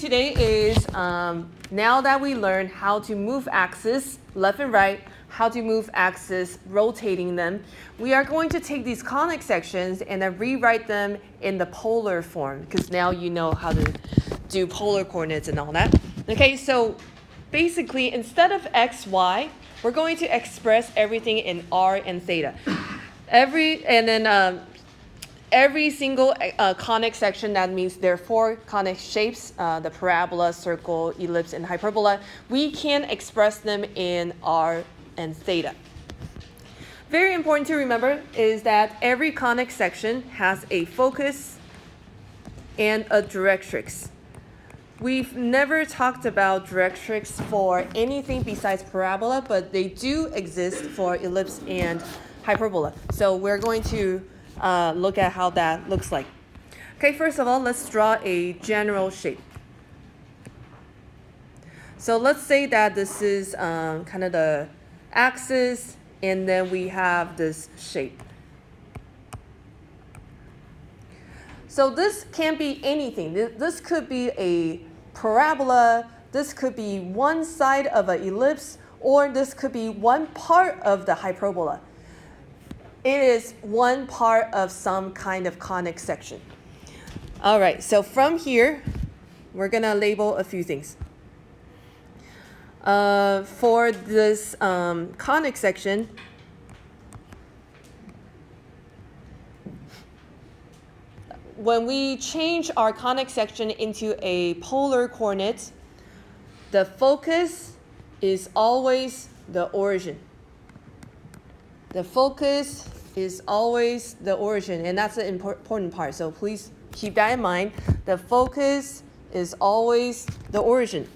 today is now that we learned how to move axis left and right, how to move axis rotating them, we are going to take these conic sections and then rewrite them in the polar form because now you know how to do polar coordinates and all that. Okay, so basically instead of x, y, we're going to express everything in r and theta. Every single conic section, that means there are four conic shapes, the parabola, circle, ellipse, and hyperbola. We can express them in r and theta. Very important to remember is that every conic section has a focus and a directrix. We've never talked about directrix for anything besides parabola, but they do exist for ellipse and hyperbola. So we're going to look at how that looks like. Okay, first of all, let's draw a general shape. So let's say that this is kind of the axis, and then we have this shape. So this can be anything. This could be a parabola, this could be one side of an ellipse, or this could be one part of the hyperbola. It is one part of some kind of conic section. All right, so from here, we're going to label a few things. For this conic section, when we change our conic section into a polar coordinate, the focus is always the origin. The focus is always the origin, and that's the important part. So please keep that in mind. The focus is always the origin.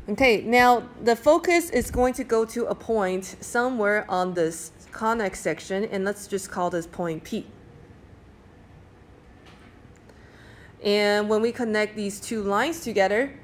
Okay, now the focus is going to go to a point somewhere on this conic section, and let's just call this point P. And when we connect these two lines together,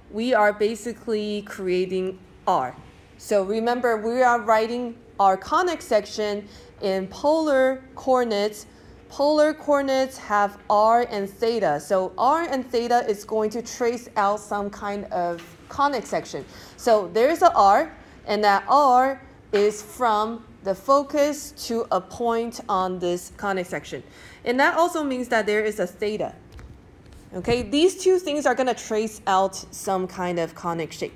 we are basically creating R. So remember, we are writing our conic section in polar coordinates. Polar coordinates have r and theta. So r and theta is going to trace out some kind of conic section. So there's a r, and that r is from the focus to a point on this conic section. And that also means that there is a theta. Okay, these two things are going to trace out some kind of conic shape.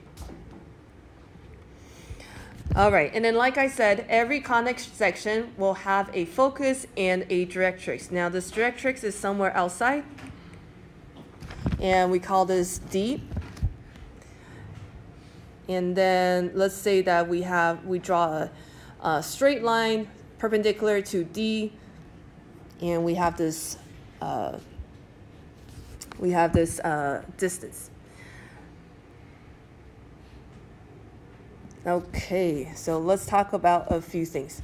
All right, and then like I said, every conic section will have a focus and a directrix. Now this directrix is somewhere outside, and we call this D. And then let's say that we draw a straight line perpendicular to D, and we have this distance. Okay, so let's talk about a few things.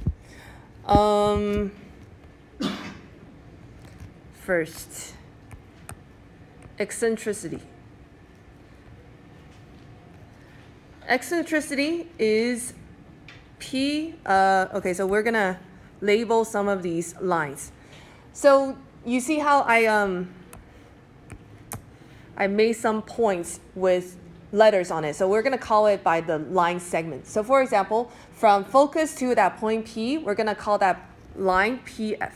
First, eccentricity. Eccentricity is P. Okay, so we're gonna label some of these lines. So you see how I made some points with letters on it. So we're going to call it by the line segment. So for example, from focus to that point P, we're going to call that line PF.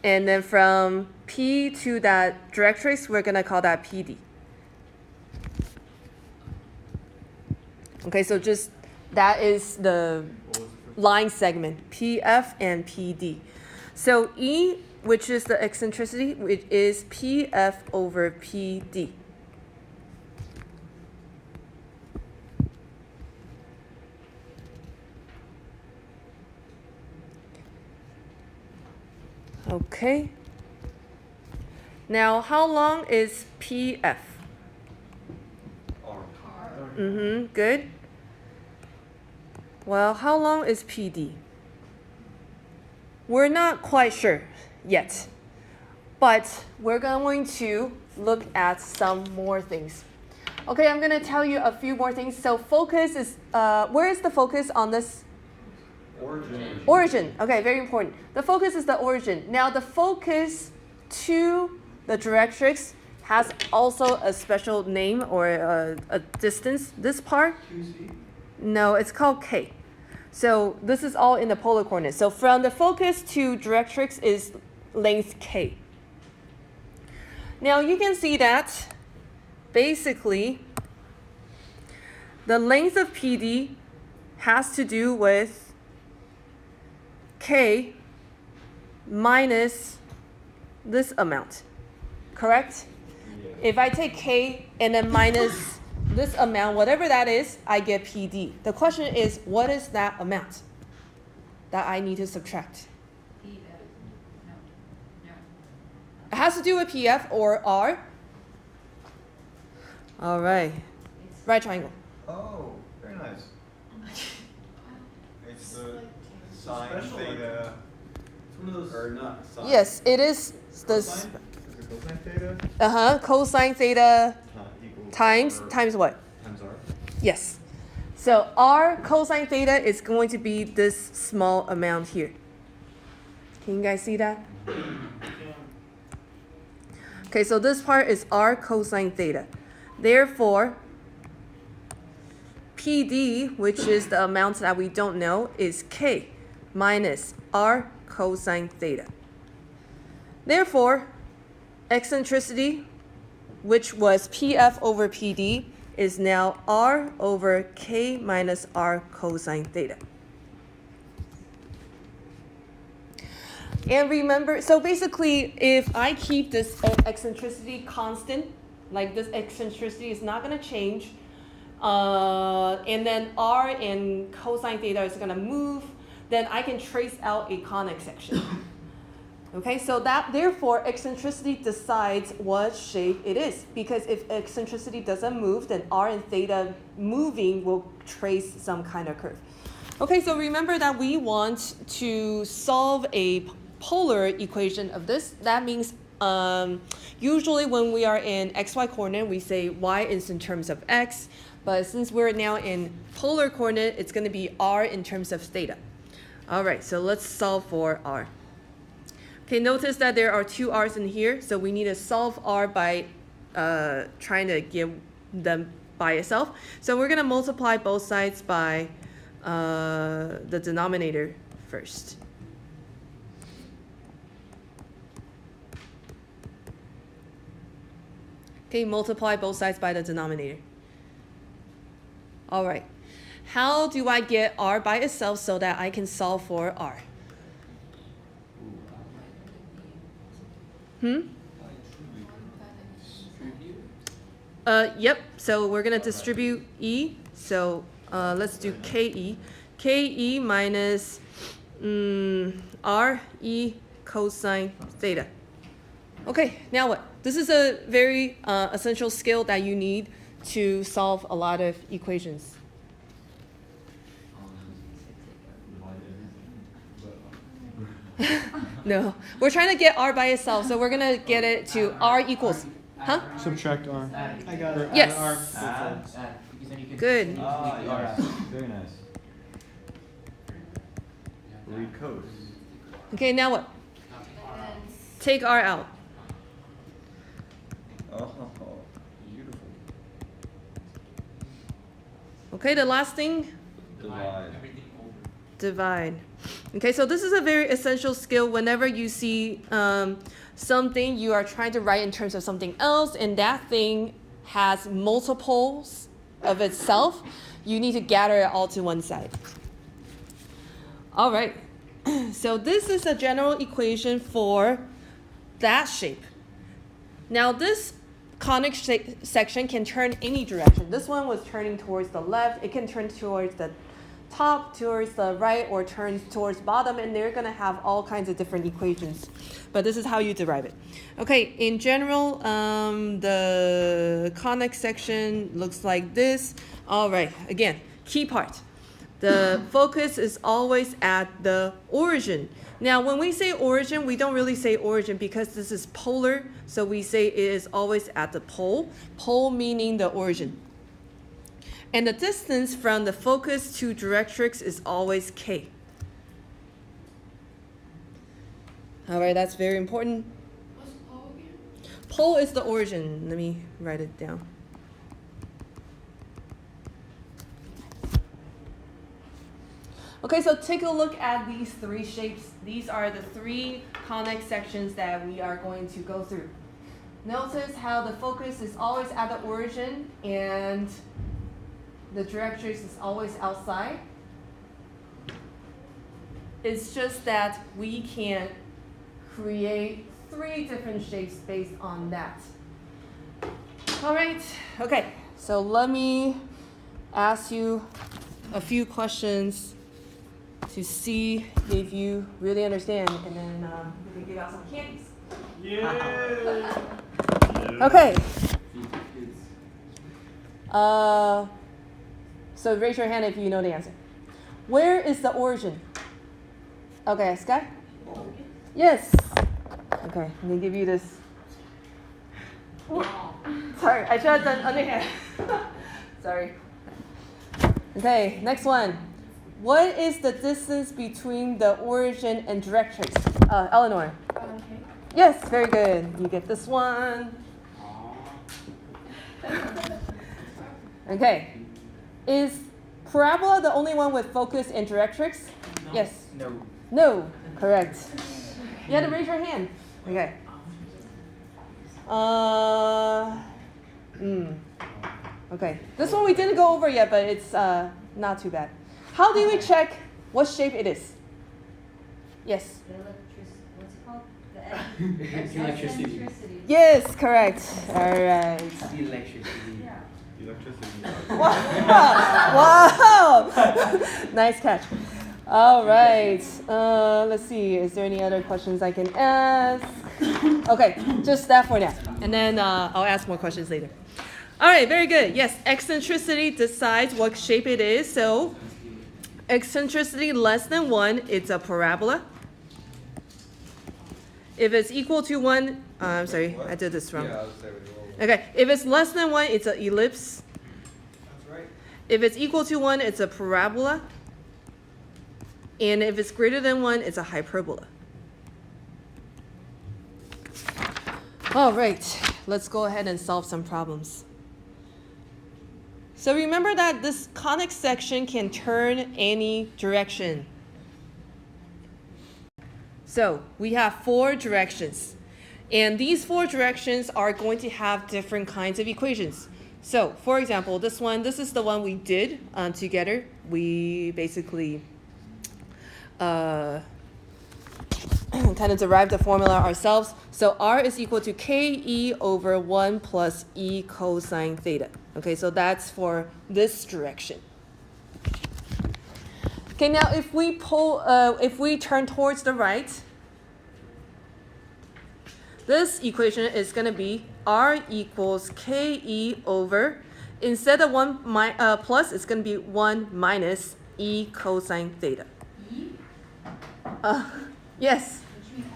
And then from P to that directrix, we're going to call that PD. Okay, so just that is the line segment, PF and PD. So E, which is the eccentricity, which is PF over PD. Okay. Now, how long is PF? Good. Well, how long is PD? We're not quite sure yet, but we're going to look at some more things. Okay, I'm going to tell you a few more things. So focus is, where is the focus on this? Origin. Okay, very important. The focus is the origin. Now the focus to the directrix has also a special name or a distance. This part, QC? no, it's called K. So this is all in the polar coordinates. So from the focus to directrix is length K. Now you can see that basically the length of PD has to do with K minus this amount, correct? Yeah. If I take K and then minus this amount, whatever that is, I get PD. The question is, what is that amount that I need to subtract? It has to do with PF or R. All right. Right triangle. Oh, very nice. It's the sine Special theta. It's one of those. Or not sine. Yes, it is the Cosine? Is it cosine theta? cosine theta Equals times what? Times r. Yes. So R cosine theta is going to be this small amount here. Can you guys see that? Okay, so this part is R cosine theta. Therefore, PD, which is the amount that we don't know, is K minus R cosine theta. Therefore, eccentricity, which was PF over PD, is now R over K minus R cosine theta. And remember, so basically, if I keep this eccentricity constant, like this eccentricity is not going to change, and then R and cosine theta is going to move, then I can trace out a conic section. Okay, so that therefore eccentricity decides what shape it is, because if eccentricity doesn't move, then R and theta moving will trace some kind of curve. Okay, so remember that we want to solve a polar equation of this. That means usually when we are in xy coordinate, we say y is in terms of x, but since we're now in polar coordinate, it's going to be r in terms of theta. All right, so let's solve for r. Okay, notice that there are two r's in here, so we need to solve r by trying to give them by itself. So we're going to multiply both sides by the denominator first. Okay, multiply both sides by the denominator. All right. How do I get r by itself so that I can solve for r? Yep, so we're going to distribute E. So let's do KE. KE minus RE cosine theta. Okay, now what? This is a very essential skill that you need to solve a lot of equations. No, we're trying to get r by itself, so we're going to get it to r equals, huh? Subtract r. I got it. Yes. Good. Yeah. Very nice. Recose. Okay, now what? Take r out. Oh, beautiful. Okay, the last thing, Divide. divide. Okay, so this is a very essential skill whenever you see something you are trying to write in terms of something else, and that thing has multiples of itself, you need to gather it all to one side. All right, so this is a general equation for that shape. Now this conic section can turn any direction. This one was turning towards the left. It can turn towards the top, towards the right, or turns towards bottom, and they're going to have all kinds of different equations. But this is how you derive it. Okay, in general, the conic section looks like this. All right, again, key part. The focus is always at the origin. Now, when we say origin, we don't really say origin because this is polar, so we say it is always at the pole. Pole meaning the origin. And the distance from the focus to directrix is always k. All right, that's very important. What's pole again? Pole is the origin. Let me write it down. Okay, so take a look at these three shapes. These are the three conic sections that we are going to go through. Notice how the focus is always at the origin and the directrix is always outside. It's just that we can create three different shapes based on that. All right, okay, so let me ask you a few questions to see if you really understand, and then we can give out some candies. Yeah. Okay. So raise your hand if you know the answer. Where is the origin? Okay, Sky? Yes. Okay, let me give you this. Sorry, I should have done underhand. Sorry. Okay, next one. What is the distance between the origin and directrix? Eleanor. Okay. Yes, very good. You get this one. Okay. Is parabola the only one with focus and directrix? No. Yes. No. No. Correct. You had to raise your hand. Okay. Okay. This one we didn't go over yet, but it's not too bad. How do we check what shape it is? Yes. The what's it called? The Electricity. eccentricity. Yes, correct. All right. Electricity. Yeah. Electricity. Wow. Nice catch. All right. Let's see. Is there any other questions I can ask? Okay, just that for now. And then I'll ask more questions later. All right, very good. Yes, eccentricity decides what shape it is. So eccentricity less than 1, it's a parabola. If it's equal to 1, I'm sorry, I did this wrong. Yeah, I was there with you. Okay, if it's less than 1, it's an ellipse. That's right. If it's equal to 1, it's a parabola. And if it's greater than 1, it's a hyperbola. All right, let's go ahead and solve some problems. So remember that this conic section can turn any direction. So we have 4 directions. And these 4 directions are going to have different kinds of equations. So for example, this is the one we did together. We basically kind of derived the formula ourselves. So r is equal to ke over 1 plus e cosine theta. Okay, so that's for this direction. Okay, now if we turn towards the right, this equation is going to be r equals ke over, instead of 1 plus, it's going to be 1 minus e cosine theta. E? Yes. Which means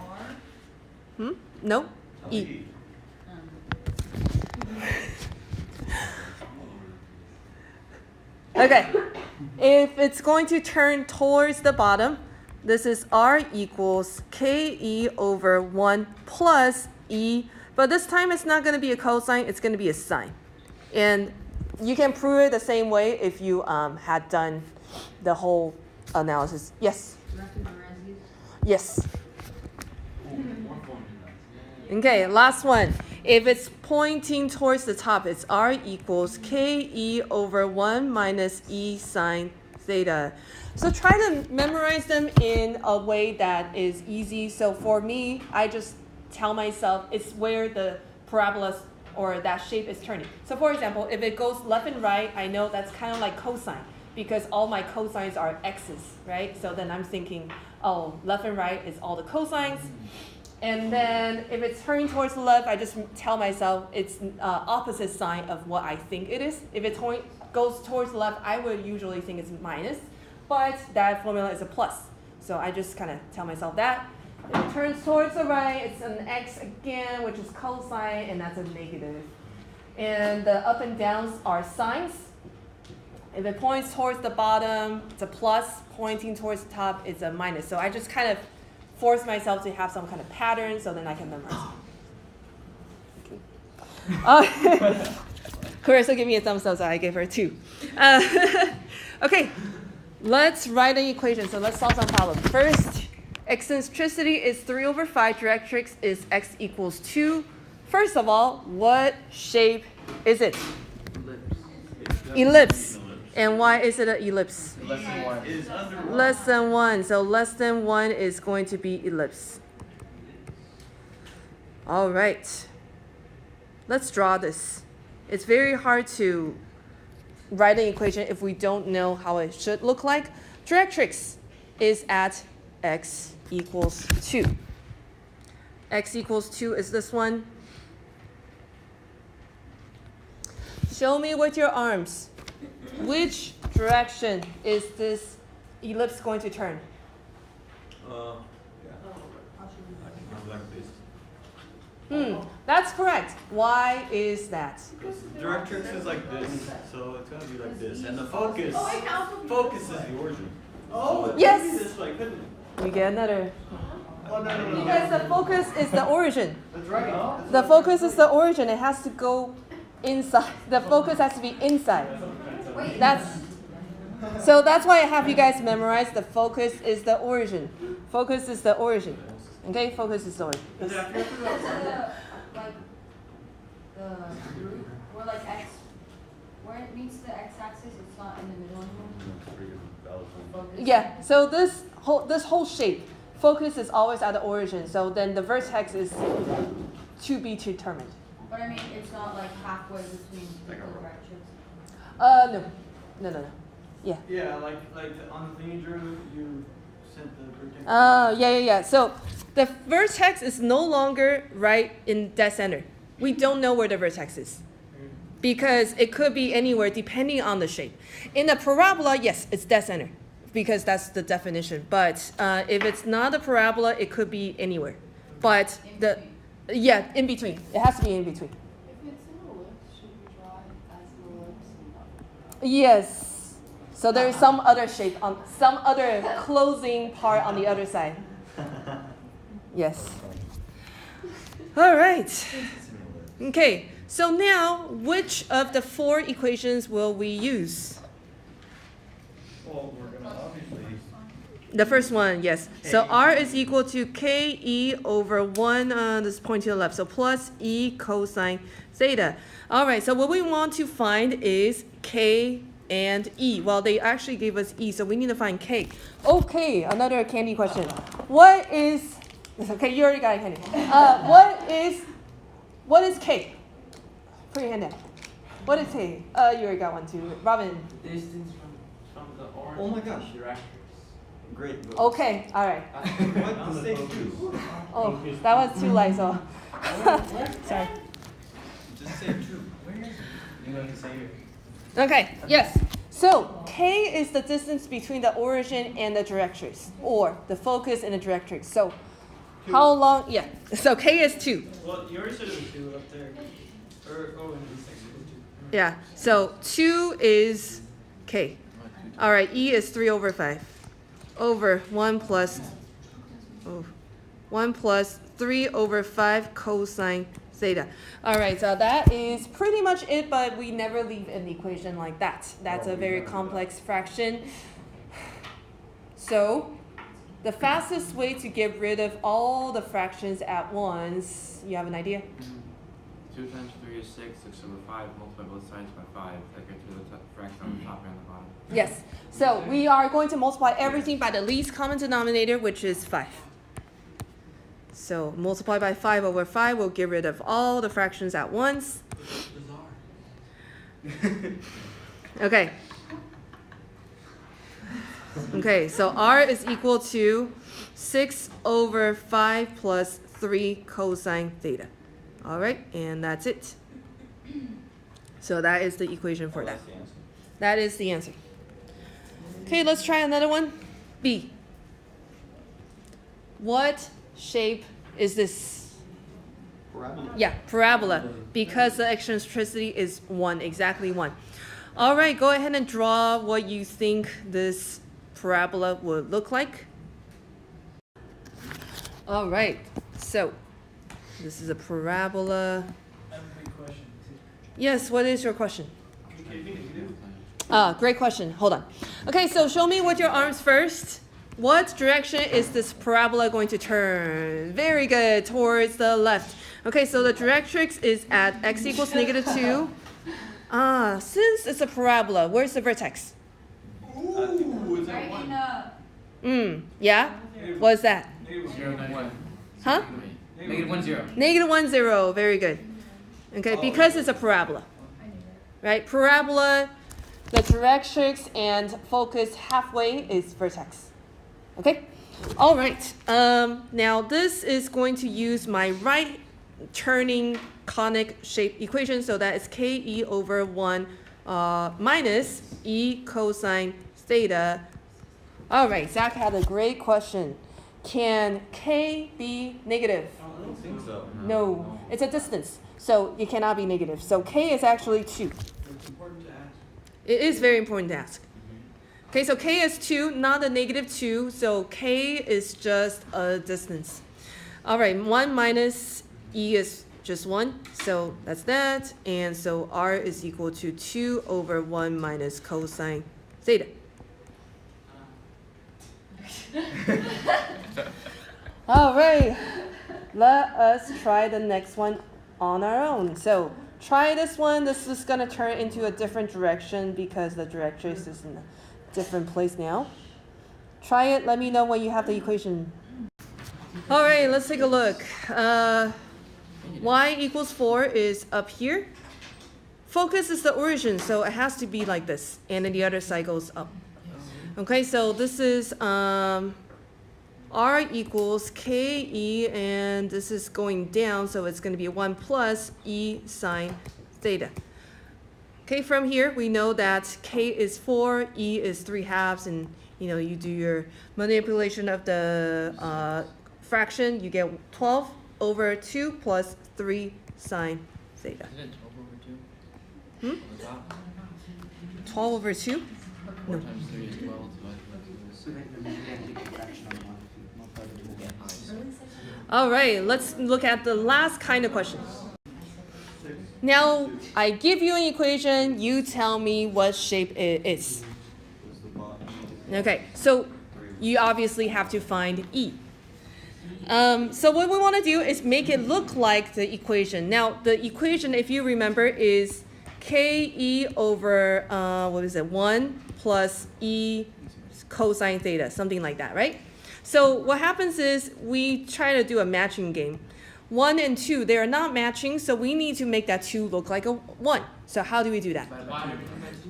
R? No? E. Okay. If it's going to turn towards the bottom, this is r equals ke over 1 plus e. But this time it's not going to be a cosine, it's going to be a sine. And you can prove it the same way if you had done the whole analysis. Yes? Yes. Okay, last one. If it's pointing towards the top, it's r equals ke over 1 minus e sine theta. So try to memorize them in a way that is easy. So for me, I just tell myself it's where the parabola or that shape is turning. So for example, if it goes left and right, I know that's kind of like cosine because all my cosines are x's, right? So then I'm thinking, oh, left and right is all the cosines. And then if it's turning towards the left, I just tell myself it's opposite sign of what I think it is. If it goes towards the left, I would usually think it's minus, but that formula is a plus. So I just kind of tell myself that. If it turns towards the right, it's an x again, which is cosine, and that's a negative. And the up and downs are signs. If it points towards the bottom, it's a plus. Pointing towards the top, it's a minus. So I just kind of force myself to have some kind of pattern so then I can memorize it. Carissa gave me a thumbs up, so I gave her 2. Okay, let's write an equation. So let's solve some problem. First, eccentricity is 3/5. Directrix is x equals 2. First of all, what shape is it? Ellipse. And why is it an ellipse? Less than 1 is under 1. Less than 1. So less than 1 is going to be ellipse. All right. Let's draw this. It's very hard to write an equation if we don't know how it should look like. Directrix is at x equals 2. X equals 2 is this one. Show me with your arms. Which direction is this ellipse going to turn? Like this. That's correct. Why is that? Directrix is like this, so it's gonna be like this, and the focus is the origin. Oh, Yes. This way, couldn't it? We get another. Oh, no. Because the focus is the origin. That's right. The focus is the origin. It has to go inside. The focus has to be inside. Wait. So that's why I have you guys memorize the focus is the origin. Focus is the origin. Okay, focus is the origin. Like the group where like x, where it meets the x-axis, it's not in the middle anymore. Focus. Yeah. So this whole shape, focus is always at the origin. So then the vertex is to be determined. But I mean, it's not like halfway between the directions. No. Yeah. Yeah, like on the thing you drew, you sent the vertex. Yeah. So the vertex is no longer right in dead center. We don't know where the vertex is because it could be anywhere depending on the shape. In a parabola, yes, it's dead center because that's the definition. But if it's not a parabola, it could be anywhere. But in between. It has to be in between. If it's an ellipse, should we draw it as an ellipse and not? Yes. So there is some other shape on some other closing part on the other side. Yes. All right. Okay. So now, which of the 4 equations will we use? Well, we're gonna obviously. The first one, yes. So R is equal to KE/1, this point to the left. So plus E cosine theta. All right, so what we want to find is K and E. Well, they actually gave us E, so we need to find K. Okay, another candy question. What is, okay, you already got a candy. What is K? Put your hand down. What is K? You already got one too. Robin. Distance from the orange. Oh my gosh. Directrix. Great. Okay, all right. What the same two? Oh, that was too light, so. Sorry. Just say two. Where is it? You know to say it. Okay, yes. So K is the distance between the origin and the directrix, or the focus and the directrix. So how long? Yeah. So K is 2. Well, you already said it was 2 up there. In this section it was 2. Yeah. So 2 is K. All right. E is 3/5 over 1 plus 3/5 cosine theta. All right, so that is pretty much it, but we never leave an equation like that. That's a very complex fraction. So the fastest way to get rid of all the fractions at once, you have an idea? 2 times 3 is 6, 6/5, multiply both sides by 5, that gets rid of the fraction on the top and the bottom. Yes, so we are going to multiply everything by the least common denominator, which is 5. So multiply by 5/5 will get rid of all the fractions at once. Okay. Okay, so R is equal to 6/5 plus 3 cosine theta. All right, and that's it. So that is the equation for that. That is the answer. Okay, let's try another one. B. What shape is this? Parabola. Yeah, parabola, because the eccentricity is 1, exactly 1. All right, go ahead and draw what you think this parabola would look like. All right, so this is a parabola. I have a big question. Yes, what is your question? Can it be negative? Great question. Hold on. Okay, so show me with your arms first. What direction is this parabola going to turn? Very good, towards the left. Okay, so the directrix is at x equals -2. Since it's a parabola, where's the vertex? Ooh, is Right that in one? Yeah? What is that? Negative 0, 1. Huh? Negative 1, 0. -1, 0. Very good. Okay, because it's a parabola. Right? Parabola, the directrix and focus halfway is vertex. Okay? All right. Now this is going to use my right turning conic shape equation, so that is ke over 1 minus e cosine theta. All right, Zach had a great question. Can k be negative? I don't think so. No, it's a distance, so it cannot be negative. So k is actually 2. It's important to ask. It is very important to ask. Okay, so k is 2, not a -2, so k is just a distance. All right, 1 minus e is just 1, so that's that. And so r is equal to 2 over 1 minus cosine theta. All right, let us try the next one on our own. So try this one. This is going to turn into a different direction because the directrix is in a different place now. Try it. Let me know when you have the equation. All right, let's take a look. Y equals 4 is up here. Focus is the origin, so it has to be like this. And then the other side goes up. Okay, so this is R equals KE, and this is going down, so it's going to be 1 plus E sine theta. Okay, from here, we know that K is 4, E is 3/2, and you do your manipulation of the fraction, you get 12 over 2 plus 3 sine theta. Isn't it 12 over 2? Hmm? On the top? 12 over 2? 4 times 3 is 12. So then the negative fraction on one, if you multiply the two again. All right, let's look at the last kind of question. Now, I give you an equation, you tell me what shape it is. Okay, so you obviously have to find E. So what we want to do is make it look like the equation. Now, the equation, if you remember, is KE over, 1 plus E cosine theta, something like that, right? So what happens is we try to do a matching game. 1 and 2, they are not matching, so we need to make that 2 look like a 1. So how do we do that?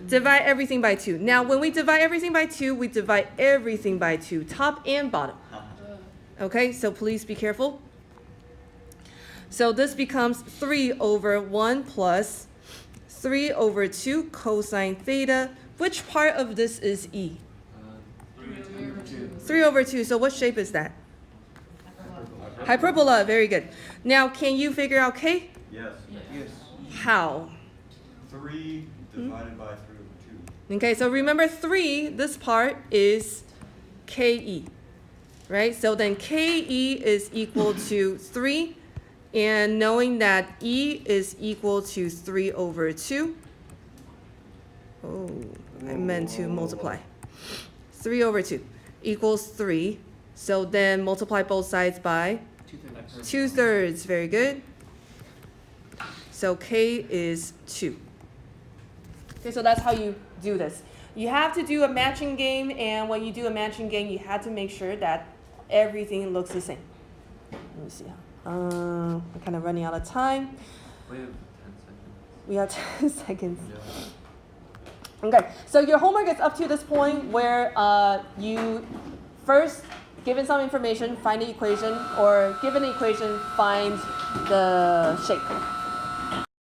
Divide everything by 2. Now, when we divide everything by 2, we divide everything by 2, top and bottom. Okay, so please be careful. So this becomes 3 over 1 plus 3 over 2 cosine theta. Which part of this is E? 3 over 2. So what shape is that? Hyperbola. Very good. Now, can you figure out K? Yes. Yes. How? 3 divided by 3 over 2. Okay, so remember 3, this part is KE, right? So then KE is equal to 3, and knowing that E is equal to 3 over 2. Oh, I meant to multiply. 3 over 2 equals 3. So then multiply both sides by 2/3. Very good. So K is 2. Okay, so that's how you do this. You have to do a matching game, and when you do a matching game, you have to make sure that everything looks the same. Let me see. We're kind of running out of time. We have 10 seconds. We have 10 seconds. Yeah. Okay, so your homework is up to this point where you first, given some information, find the equation, or given the equation, find the shape.